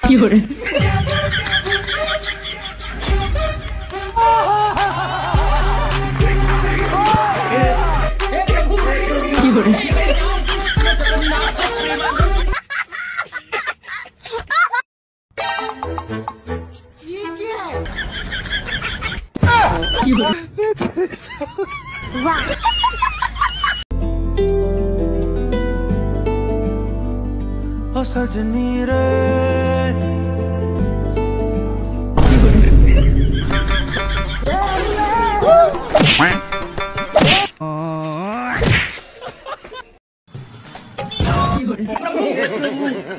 ओ सजनी रे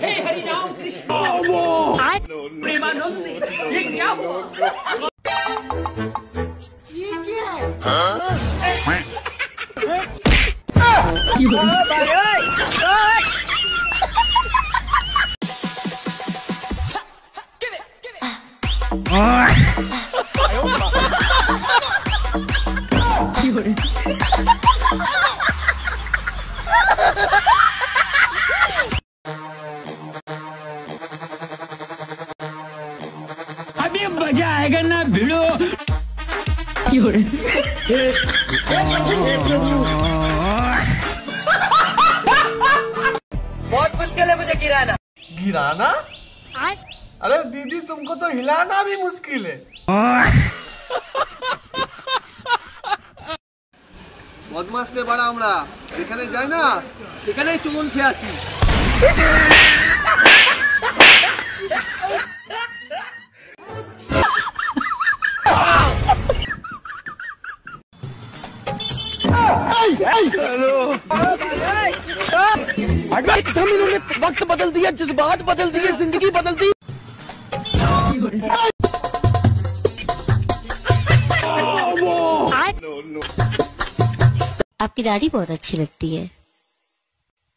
हे हरि राम कृष्ण प्रेमानंद ये क्या हुआ? ये क्या है? अभी मजा आएगा ना भिड़ो। बहुत मुश्किल है मुझे गिराना। गिराना? अरे दीदी तुमको तो हिलाना भी मुश्किल है। বদমাশরে বাড়া আমরা যেখানে যাই না সেখানেই চুমন খেয়ে আসি। इन्होंने वक्त बदल दिया, जज्बात बदल दिए, जिंदगी बदल दी। आपकी दाढ़ी बहुत अच्छी लगती है।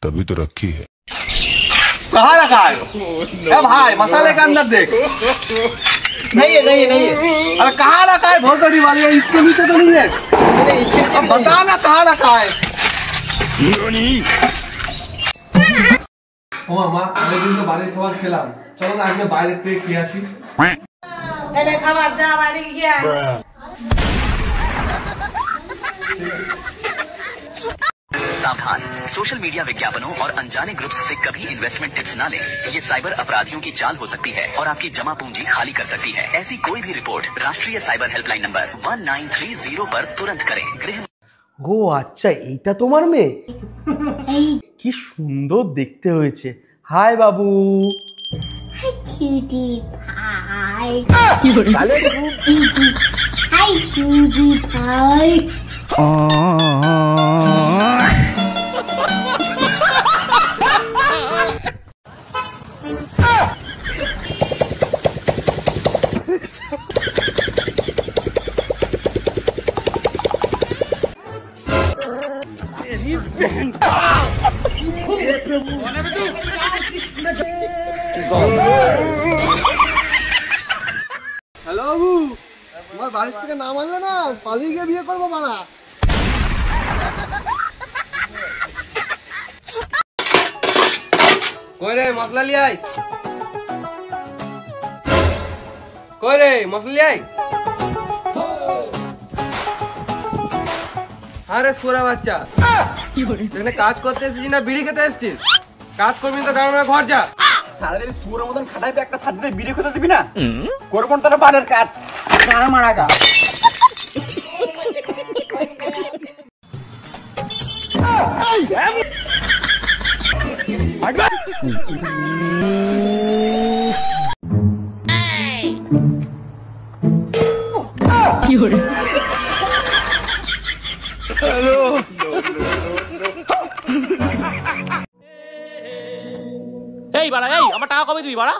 तभी तो रखी है। कहाँ रखा है? भाई मसाले के अंदर देख। नहीं है, नहीं है, नहीं है। अरे कहाँ रखा है? बहुत बड़ी वाली है, इसके नीचे तो नहीं है। अब बता ना कहाँ रखा है? ও মামা আমি কিন্তু বাইরে খাবার খেলাম, চলো না আজকে বাইরে থেকে খেয়ে আসি। এনে খাবার যা বাড়ি গিয়ে। सावधान, सोशल मीडिया विज्ञापनों और अनजाने ग्रुप्स से कभी इन्वेस्टमेंट टिप्स ना लें। ये साइबर अपराधियों की चाल हो सकती है और आपकी जमा पूंजी खाली कर सकती है। ऐसी कोई भी रिपोर्ट राष्ट्रीय साइबर हेल्पलाइन नंबर 1930 पर तुरंत करें। गृह ও আচ্ছা এইটা তোমার মেয়ে? কি সুন্দর দেখতে হয়েছে। হাই বাবু। हाय क्यूटी भाई। তাহলে हाय क्यूटी भाई। হ্যালো বাবু, তোমার বাড়ি থেকে নাম আনলে না পালিয়ে গিয়ে বিয়ে করবো মানা। কই রে মশলা লিয়াই, কই রে মশলা লিয়াই। আরে সোরা বাচ্চা, এখানে কাজ করতে এসেছিস না বিড়ি খেতে এসেছিস? কাজ করবি তো কারণ ঘর যা। সারাদিন সুরের মতন খাটাই একটা সাথে বিড়ি খেতে দিবি না? করবো তোর বালের কাজ গানা মারা গা। এই বাড়া, এই আমার টাকা কবে দিবি বাড়া?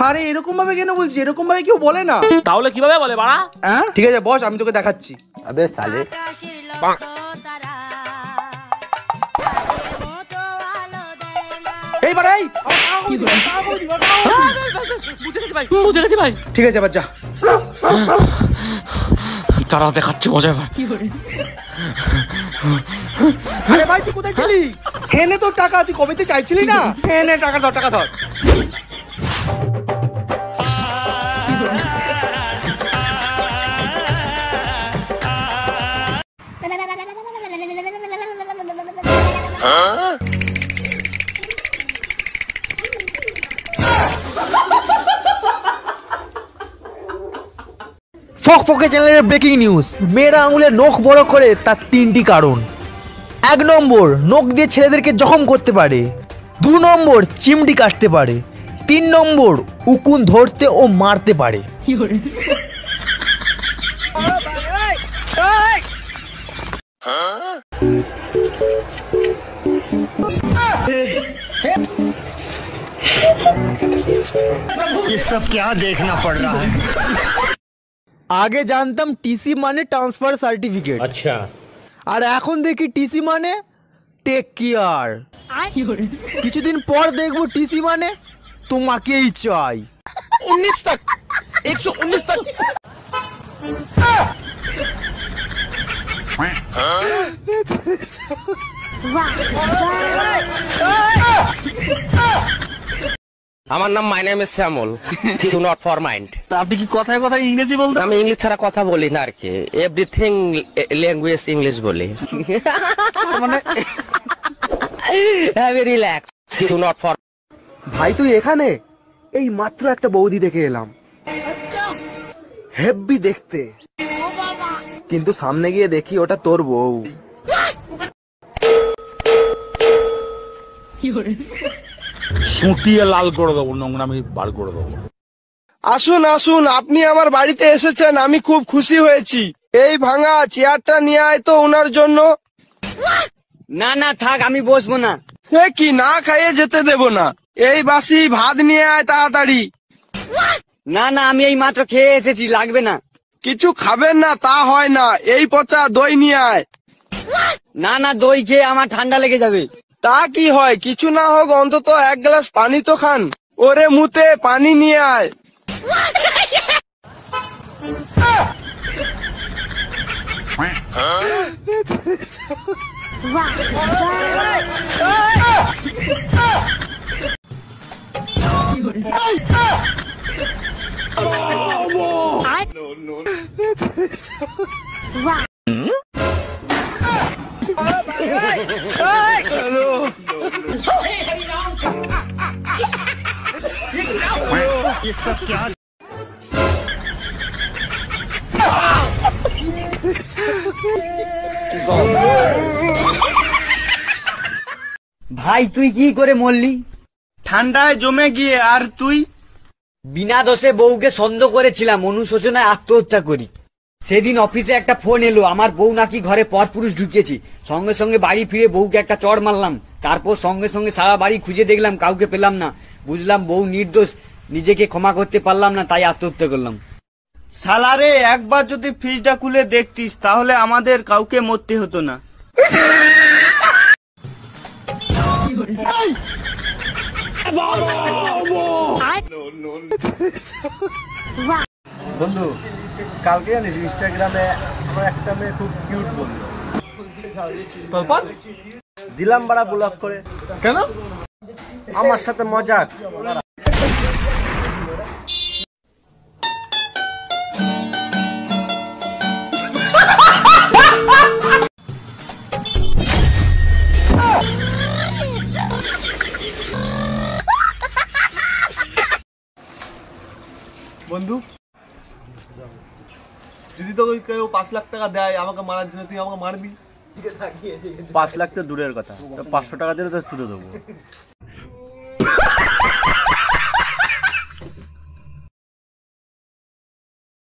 আরে এরকম ভাবে কেন বলছিস? এরকম ভাবে কেউ বলে না। তাহলে কিভাবে বলে বাড়া? ঠিক আছে বস, আমি তোকে দেখাচ্ছি। আবে সালে এই বাড়া, এই বুঝে গেছি ভাই। ঠিক আছে এবার যা। তারা দেখাচ্ছে মজা। আরে ভাই তুই কোথায় ছিলি? হেনে তোর টাকা, তুই কবে চাইছিলি না? হেনে টাকা ধর, টাকা ধর। ফকফকে চ্যানেলের ব্রেকিং নিউজ, মেয়েরা আঙুলে নখ বড় করে তার 3টি কারণ। 1 নম্বর, নখ দিয়ে ছেলেদেরকে জখম করতে পারে। 2 নম্বর, চিমটি কাটতে পারে। 3 নম্বর, উকুন ধরতে ও মারতে পারে। ये सब क्या देखना पड़ रहा है। আগে জানতাম টিসি মানে ট্রান্সফার সার্টিফিকেট, अच्छा, আর এখন দেখি টিসি মানে টেক কেয়ার। কিছুদিন পর দেখবো টিসি মানে তোমাকেই চাই। 19 तक 119 तक। আমার নাম my name is Shyamal, do not for mind. আপনি কি কথায় কথায় ইংরেজি বলতে? আমি ইংলিশ ছাড়া কথা বলি না আর কি, এভরিথিং ল্যাঙ্গুয়েজ ইংলিশ বলি। মানে heavy relax, do not for. ভাই তুই এখানে? এই মাত্র একটা বৌদি দেখে এলাম, হেব্বি দেখতে, কিন্তু সামনে গিয়ে দেখি ওটা তোর বউ। সুটিয়ে লাল করে দেবো, নোংরামি বার করে দেবো। আসুন আসুন, আপনি আমার বাড়িতে এসেছেন, আমি খুব খুশি হয়েছি। এই ভাঙা চেয়ারটা নিয়ে আয় তো ওনার জন্য। না না থাক, আমি বসবো না। সে কি, না খাইয়ে যেতে দেব না। এই বাসি ভাত নিয়ে আয় তাড়াতাড়ি। না না, আমি এই মাত্র খেয়ে এসেছি, লাগবে না। কিছু খাবেন না তা হয় না, এই পচা দই নিয়ে আয়। না না, দই খেয়ে আমার ঠান্ডা লেগে যাবে। তা কি হয়, কিছু না হোক অন্তত 1 গ্লাস পানি তো খান। ওরে মুতে পানি নিয়ে আয়। ये सब क्या। ভাই তুই কি করে মরলি? ঠান্ডায় জমে গিয়ে। আর তুই? বিনা দোষে বউকে সন্দেহ করেছিলাম, অনুশোচনায় আত্মহত্যা করি। সেদিন অফিসে একটা ফোন এলো, আমার বউ নাকি ঘরে পরপুরুষ ঢুকিয়েছি। সঙ্গে সঙ্গে বাড়ি ফিরে বউকে একটা চড় মারলাম। তারপর সঙ্গে সঙ্গে সারা বাড়ি খুঁজে দেখলাম, কাউকে পেলাম না। বুঝলাম বউ নির্দোষ, নিজেকে ক্ষমা করতে পারলাম না, তাই আত্মহত্যা করলাম। সালারে, একবার যদি ফ্রিজটা খুলে দেখতিস তাহলে আমাদের কাউকে মরতে হতো না। বন্ধু, কালকে জানিস ইনস্টাগ্রামে আমার একটা মেয়ে খুব কিউট বললো, তারপর দিলাম বাড়া ব্লক করে। কেন? আমার সাথে মজাক। বন্ধু, যদি তোকে কেউ 5 লাখ টাকা দেয় আমাকে মারার জন্য, তুই আমাকে মারবি? 5 লাখ তো দূরের কথা, 500 টাকা দিলে তো চুদে দেবো।